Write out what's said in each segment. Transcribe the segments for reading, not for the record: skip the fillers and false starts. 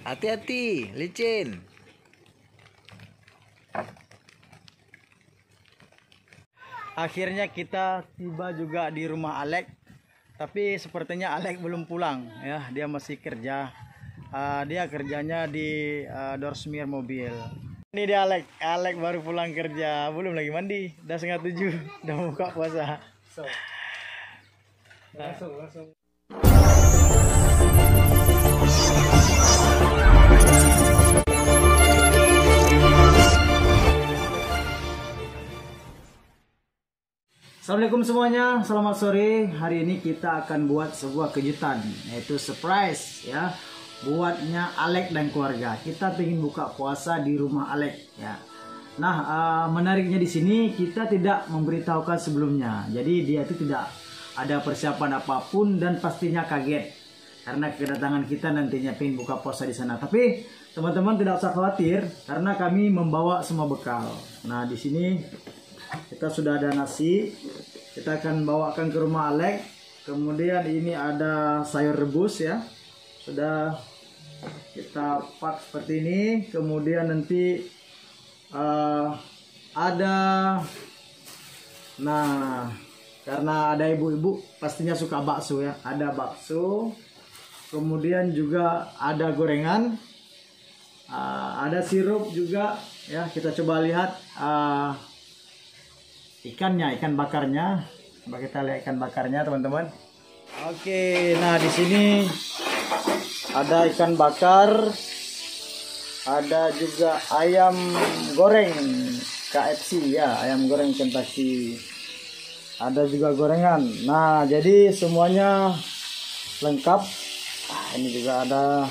Hati-hati, licin. Akhirnya kita tiba juga di rumah Alek. Tapi sepertinya Alek belum pulang ya, dia masih kerja. Dia kerjanya di doorsmear mobil. Ini dia Alek baru pulang kerja, belum lagi mandi, udah 6:30, udah buka puasa. Langsung. Assalamualaikum semuanya, selamat sore. Hari ini kita akan buat sebuah kejutan, yaitu surprise ya, buatnya Alek dan keluarga. Kita ingin buka puasa di rumah Alek ya. Nah, menariknya di sini kita tidak memberitahukan sebelumnya. Jadi dia itu tidak ada persiapan apapun dan pastinya kaget karena kedatangan kita nantinya ingin buka puasa di sana. Tapi teman-teman tidak usah khawatir karena kami membawa semua bekal. Nah, di sini kita sudah ada nasi, kita akan bawakan ke rumah Alek. Kemudian ini ada sayur rebus ya, sudah kita pak seperti ini. Kemudian nanti ada, nah karena ada ibu-ibu pastinya suka bakso ya, ada bakso. Kemudian juga ada gorengan, ada sirup juga ya. Kita coba lihat ikannya, ikan bakarnya. Coba kita lihat ikan bakarnya teman-teman. Oke, nah di sini ada ikan bakar, ada juga ayam goreng KFC ya, ayam goreng Kentucky. Ada juga gorengan. Nah, jadi semuanya lengkap. Ini juga ada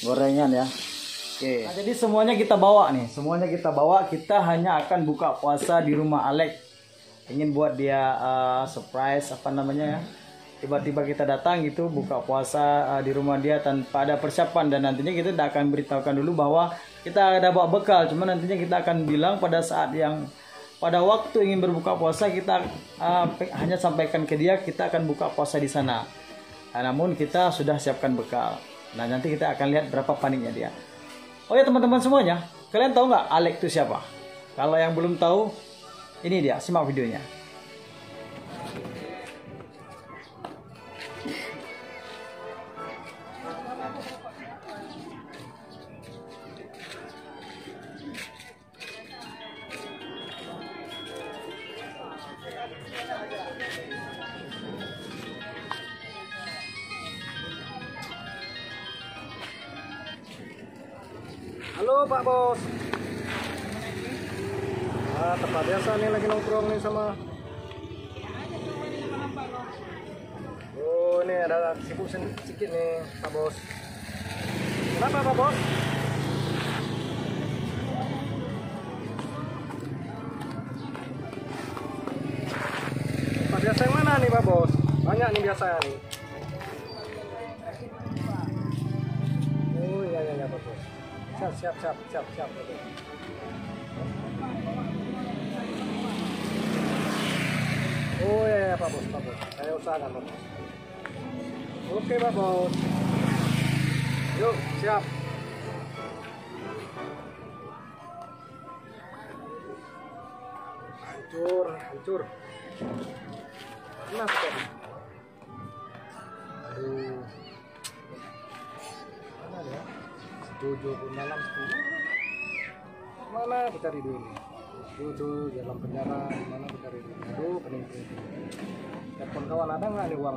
gorengan ya. Oke. Nah, jadi semuanya kita bawa nih, semuanya kita bawa. Kita hanya akan buka puasa di rumah Alek. Ingin buat dia surprise apa namanya ya. Tiba-tiba kita datang gitu buka puasa di rumah dia tanpa ada persiapan, dan nantinya kita tidak akan beritahukan dulu bahwa kita ada bawa bekal. Cuma nantinya kita akan bilang pada saat yang pada waktu ingin berbuka puasa kita hanya sampaikan ke dia kita akan buka puasa di sana. Nah, namun kita sudah siapkan bekal. Nah, nanti kita akan lihat berapa paniknya dia. Oh ya teman-teman semuanya, kalian tahu nggak Alek itu siapa? Kalau yang belum tahu, ini dia, simak videonya. Halo Pak Bos. Tempat biasa nih lagi nongkrong nih sama. Oh, ini ada sibuk sedikit nih Pak Bos. Kenapa Pak Bos? Tempat biasa yang mana nih Pak Bos? Banyak nih biasanya nih. Oh iya Pak Bos. Siap. Oh ya Pak Bos. Saya usahakan Pak Bos. Oke Pak Bos. Yuk siap. Hancur. Panas kok. Aduh. Mana ya? 7 malam 10. Mana aku cari dulu? Tuh dalam penjara, mana aku cari dulu? Aduh, pening. Telepon kawan ada nggak nih uang?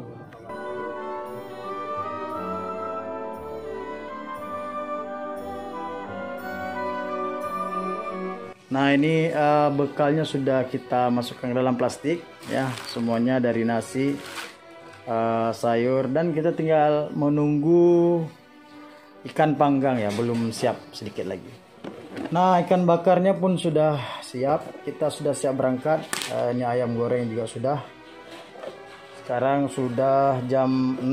Nah, ini bekalnya sudah kita masukkan ke dalam plastik ya, semuanya dari nasi, sayur, dan kita tinggal menunggu ikan panggang ya, belum siap, sedikit lagi. Nah, ikan bakarnya pun sudah siap, kita sudah siap berangkat. Ini ayam goreng juga sudah. Sekarang sudah jam 6,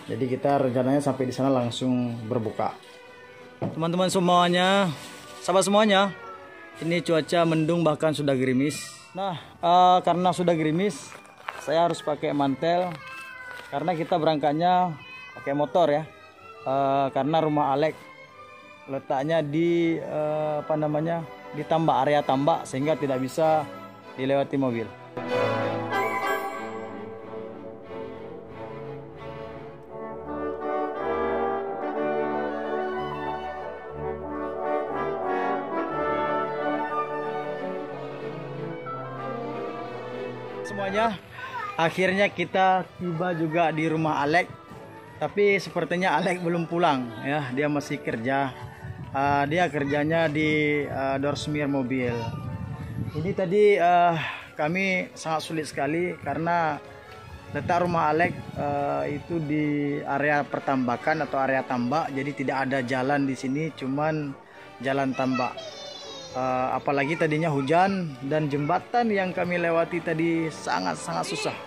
jadi kita rencananya sampai di sana langsung berbuka. Teman-teman semuanya, sahabat semuanya, ini cuaca mendung bahkan sudah gerimis. Nah, karena sudah gerimis, saya harus pakai mantel karena kita berangkatnya pakai motor ya. karena rumah Alex letaknya di di tambak, area tambak, sehingga tidak bisa dilewati mobil. Semuanya, akhirnya kita tiba juga di rumah Alex, tapi sepertinya Alex belum pulang ya, dia masih kerja. Dia kerjanya di doorsmear mobil. Ini tadi kami sangat sulit sekali karena letak rumah Alex itu di area pertambakan atau area tambak, jadi tidak ada jalan di sini, cuman jalan tambak. Apalagi tadinya hujan dan jembatan yang kami lewati tadi sangat-sangat susah.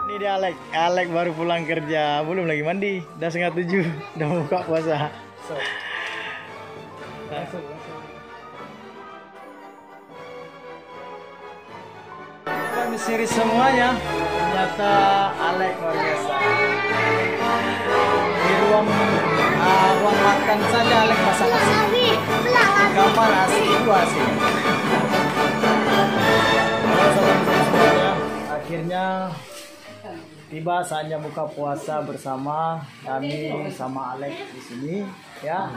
Ini dia Alex baru pulang kerja, belum lagi mandi, udah 6:30, udah mau buka puasa. Seri semuanya, ternyata Alex luar biasa. Di ruang makan saja Alex masak asik. Kamar asik, itu asik. Semuanya, akhirnya tiba saatnya buka puasa bersama kami sama Alex di sini ya.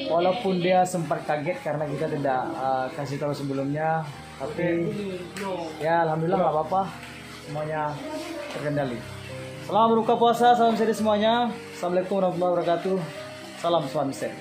Walaupun dia sempat kaget karena kita tidak kasih tahu sebelumnya, tapi ya alhamdulillah nggak apa-apa, semuanya terkendali. Selamat berbuka puasa, salam sehat semuanya. Assalamualaikum warahmatullahi wabarakatuh. Salam suami istri.